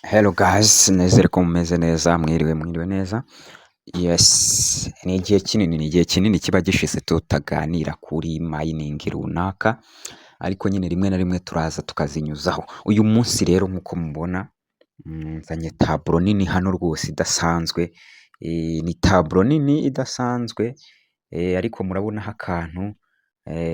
Hello guys, nezere ko mumeze neza, mwiriwe neza. Yes, ni igihe kinini kiba gishize tutaganira kuri mining runaka, ariko nyine rimwe na rimwe turaza tukazinyuzaho. Uyu munsi rero nk'uko mubona, nzanye taburo nini hano rwose idasanzwe. Ni taburo nini idasanzwe, ariko murabonaho akantu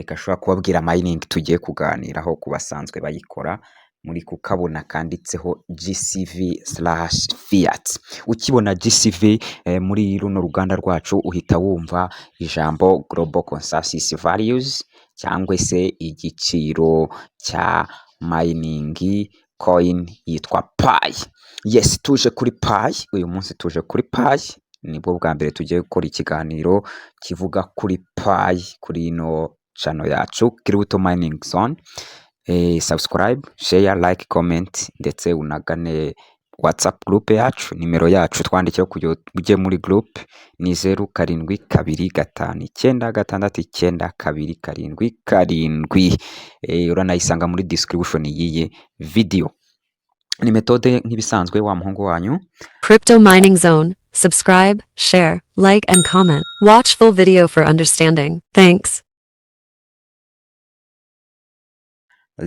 gashobora kubabwira mining tugiye kuganiraho ku basanzwe bayikora. Muri kukabona kanditseho GCV/fiat. Ukibona GCV muri runo ruganda rwacu uhita wumva ijambo Global Consensus Values cyangwa se igiciro cya mining coin yitwa Pi. Yes, tuje kuri Pi. Uyu munsi tuje kuri Pi. Nibwo bwa mbere tugiye gukora ikiganiro kivuga kuri Pi kuri ino channel yacu Crypto Mining Zone. Subscribe, share, like, comment ndetse unagane WhatsApp group yacu. Nimero yacu twandikira kugira ujye muri group ni 0759699277. Uranayisanga muri description y'iyi video. Ni metode nk'ibisanzwe wa muhungu wanyu Crypto Mining Zone. Subscribe, share, like and comment. Watch full video for understanding. Thanks.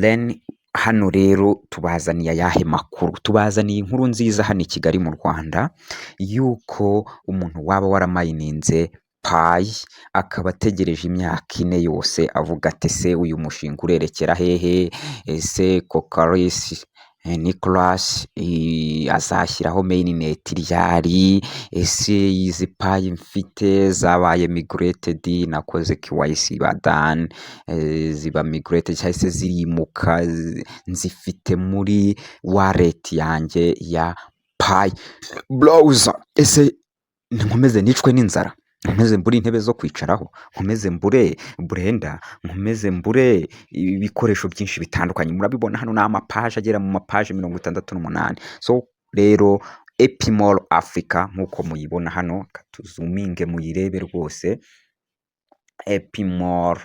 Then hano rero tubazaniye ayahe makuru? Tubazaniye inkuru nziza hano i Kigali mu Rwanda yuko umuntu waba waramayininze Pi akaba ategereje imyaka 4 yose avuga ati se uyu mushinga urerekera hehe, ese Kokaris Nicholas azashyiraho mainnet ryari, ese izi Pi mfite zabaye migrated, nakoze KYC badan ziba migrated cyangwa se zirimuka nzifite muri wallet yanjye ya Pi browser. Ese nkomeze nicwe n'inzara, nkomeze mbure intebe zo kwicaraho, nkomeze mbure blender, nkomeze mbure ibikoresho byinshi bitandukanye. Murabibona hano ni amapaje agera mu mapaje 68. So rero Epimore Africa nkuko muyibona hano, katuzuminge muyirebe rwose. Epimore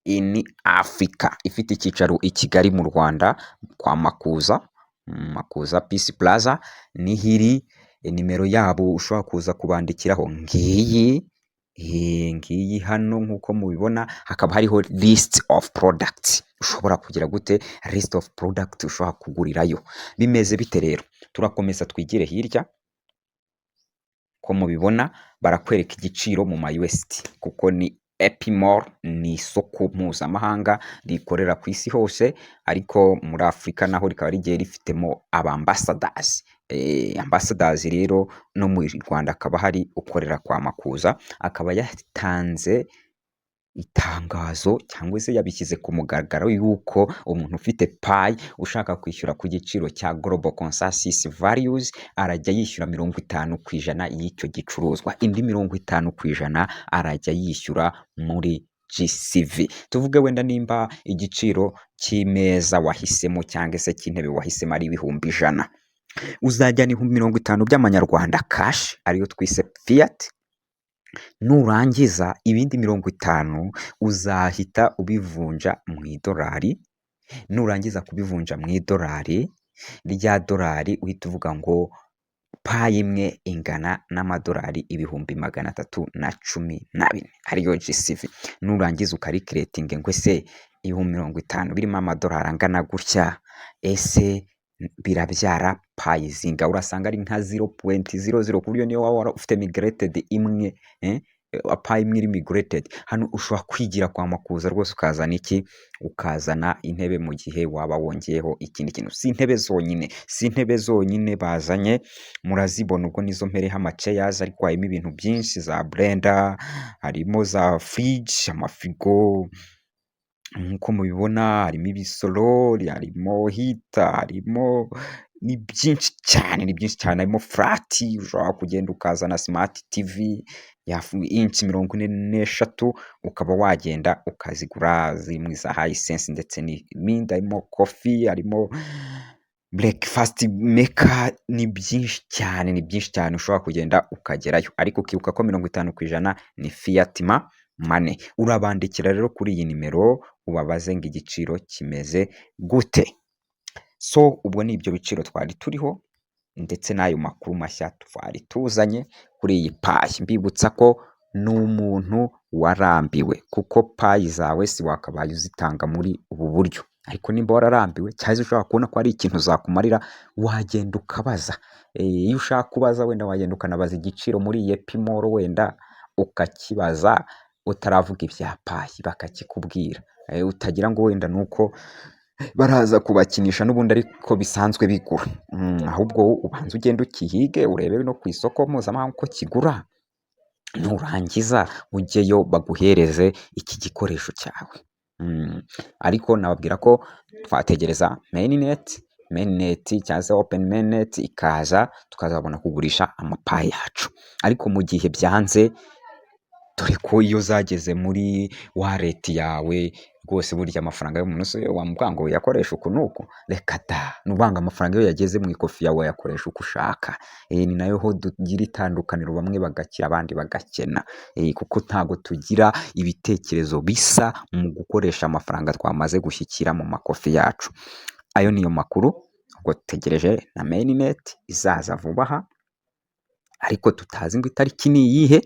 in Africa ifite icyicaro i Kigali mu Rwanda kwa Makuza Peace Plaza nihiri. Nimero yabo ushobora kuza kubandikiraho ngiyi hano nkuko mubibona. Hakaba hariho list of products ushobora kugira gute, list of products ushobora kugurirayo. Bimeze bite rero? Turakomeza twigire hirya. Ko mubibona barakwereka igiciro mu USD kuko ni Epimore, ni isoko mpuzamahanga rikorera ku isi hose, ariko muri Afrika naho rikaba rigiye rifitemo ambassadors. Ambassadors rero no mu Rwanda akaba hari ukorera kwa Makuza, akaba yatanze itangazo cyangwa se yabishyize ku mugaragaro yuko umuntu ufite Pi ushaka kwishyura ku giciro cya Global Consensus Values arajya yishyura 50% y'icyo gicuruzwa, indi 50% arajya yishyura muri GCV. Tuvuge wenda nimba igiciro cy'imeza wahisemo cyangwa se cy'intebe wahisemo ari 100,000, uzajyana 50 by'amanyarwanda cash ariyo twise fiat. Nurangiza ibindi 50 uzahita ubivunja mu idolari. Nurangiza kubivunja mu idolari, rya dolari uhita uvuga ngo Pi imwe ingana n'amadolari 314 ariyo GCV. Nurangiza ukarikreating ngo ese 50 birimo amadolari angana gutya, ese birabyara Pi zinga? Urasanga ari nka 0.00 ku buryo niyo waba ufite migrated imwe, Pi imwe iri migrated. Hano ushobora kwigira kwa Makuza rwose ukazana iki, ukazana intebe mu gihe waba wongeyeho ikindi kintu. Si intebe zonyine bazanye, murazibona ubwo nizo mpereho amachairs, ariko harimo ibintu byinshi, za blender, harimo za fridge, amafrigo nkuko mubibona, harimo ibisorori, harimo heater, harimo ni byinshi cyane, harimo flat. Ushobora kugenda ukazana smart TV ya inch 43 ukaba wagenda ukazigura, zimwe za Hisense ndetse n'ibindi, harimo coffee, harimo breakfast maker. Ni byinshi cyane ushobora kugenda ukagerayo, ariko ukibuka ko 50% ni fiat money. Urabandikira rero kuri iyi nimero ubabaze ngo igiciro kimeze gute. So ubwo ni ibyo biciro twari turiho ndetse n'ayo makuru mashya twari tuzanye kuri iyi payi. Mbibutsa ko ni umuntu warambiwe kuko payi zawe si wakabaye uzitanga muri ubu buryo, ariko nimba wararambiwe cyangwa se ushobora kubona ko hari ikintu zakumarira wagenda ukabaza. Iyo ushaka kubaza wenda wagenda ukanabaza igiciro muri iyi epimoro wenda ukakibaza utaravuga ibya payi bakakikubwira. Utagira ngo wenda ni uko baraza kubakinisha n'ubundi ariko bisanzwe bigura. Ahubwo ubanza ugenda ukihige urebe no ku isoko mpuzamahanga uko kigura, nurangiza ujyeyo baguhereze iki gikoresho cyawe. Ariko nababwira ko twategereza mainnet cyangwa se open mainnet ikaza tukazabona kugurisha amapayi yacu. Ariko mu gihe byanze, dore ko iyo zageze muri wallet yawe rwose burya amafaranga y'umuntu se wamuvuga ngo yakoresha uku n'uku, reka da, ni ukuvuga ngo amafaranga iyo yageze mu ikofi yawe wayakoresha uko ushaka. Ni nayo ho tugira itandukaniro, bamwe bagakira abandi bagakena, kuko ntabwo tugira ibitekerezo bisa mu gukoresha amafaranga twamaze gushyikira mu makofi yacu. Ayo niyo makuru, ubwo dutegereje na mainnet izaza vuba aha, ariko tutazi ngo itariki ni iyihe.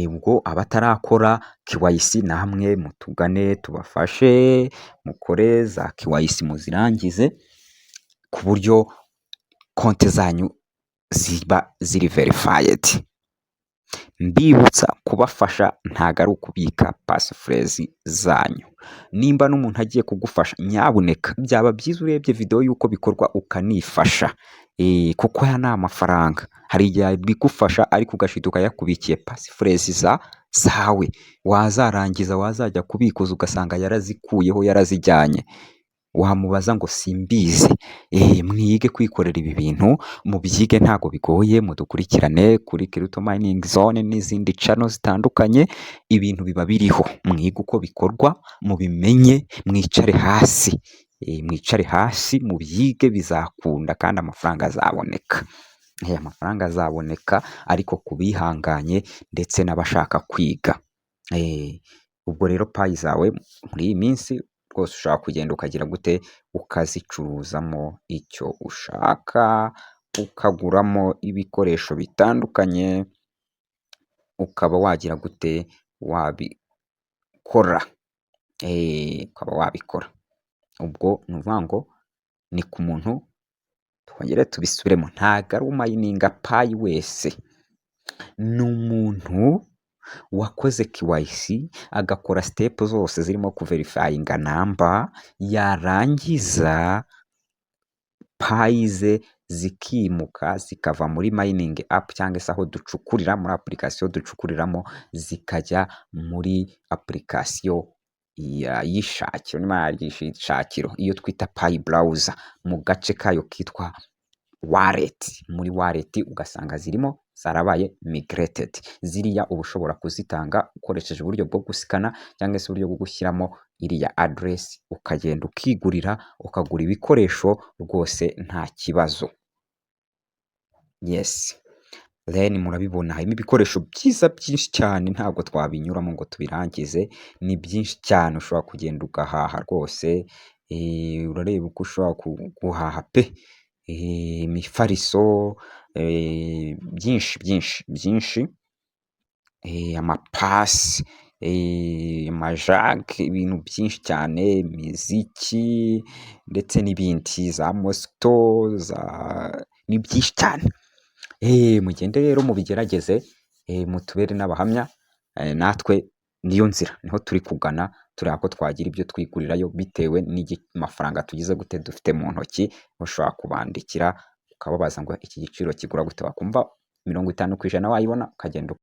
Ubwo abatarakora KYC namwe mutugane tubafashe mukore za KYC muzirangize ku buryo konti zanyu ziba ziri verified. Mbibutsa kubafasha ntago ari ukubika passphrase zanyu. Nimba n'umuntu agiye kugufasha nyabuneka byaba byiza urebye video y'uko bikorwa ukanifasha, kuko aya ni amafaranga. Hari igihe bigufasha ariko ugashituka yakubikiye passphrase zawe, wazarangiza wazajya kubikuza ugasanga yarazikuyeho yarazijyanye, wamubaza ngo simbizi. Mwige kwikorera ibi bintu, mubyige ntago bigoye, mudukurikirane kuri Crypto Mining Zone n'izindi channel zitandukanye. Ibintu biba biriho, mwige uko bikorwa, mubimenye, mwicare hasi mubyige, bizakunda kandi amafaranga azaboneka. Amafaranga azaboneka ariko kubihanganye ndetse n'abashaka kwiga. Ubwo rero payi zawe muri iyi minsi rwose ushaka kugenda ukagira gute ukazicuruzamo icyo ushaka, ukaguramo ibikoresho bitandukanye, ukaba wagira gute wabikora. Ukaba wabikora. Ubwo ni ukuvuga ngo ni ku muntu, twongere tubisubiremo, ntago ari umayininga payi wese, ni umuntu wakoze KYC agakora step zose zirimo kuverifyinga namba, yarangiza payi ze zikimuka zikava muri mining app cyangwa se aho ducukurira muri application ducukuriramo, zikajya muri application y'ishakiro iyo twita payi browser, mu gace kayo kitwa wallet. Muri wallet ugasanga zirimo zarabaye migrated. Ziriya uba ushobora kuzitanga ukoresheje uburyo bwo gusikana cyangwa se uburyo bwo gushyiramo iriya address, ukagenda ukigurira, ukagura ibikoresho rwose nta kibazo. Then murabibona harimo ibikoresho byiza byinshi cyane, ntabwo twabinyuramo ngo tubirangize, ni byinshi cyane ushobora kugenda ugahaha rwose. Urareba uko ushobora guhaha pe, imifariso, byinshi, amapasi, amajage, ibintu byinshi cyane, imiziki ndetse n'ibindi, za mosito, ni byinshi cyane. Mugende rero mubigerageze, mutubere n'abahamya. Natwe niyo nzira, niho turi kugana, tureba ko twagira ibyo twigurirayo bitewe n'amafaranga tugize gute dufite mu ntoki. Ushobora kubandikira ukababaza ngo iki giciro kigura gute, wakumva 50% wayibona ukagenda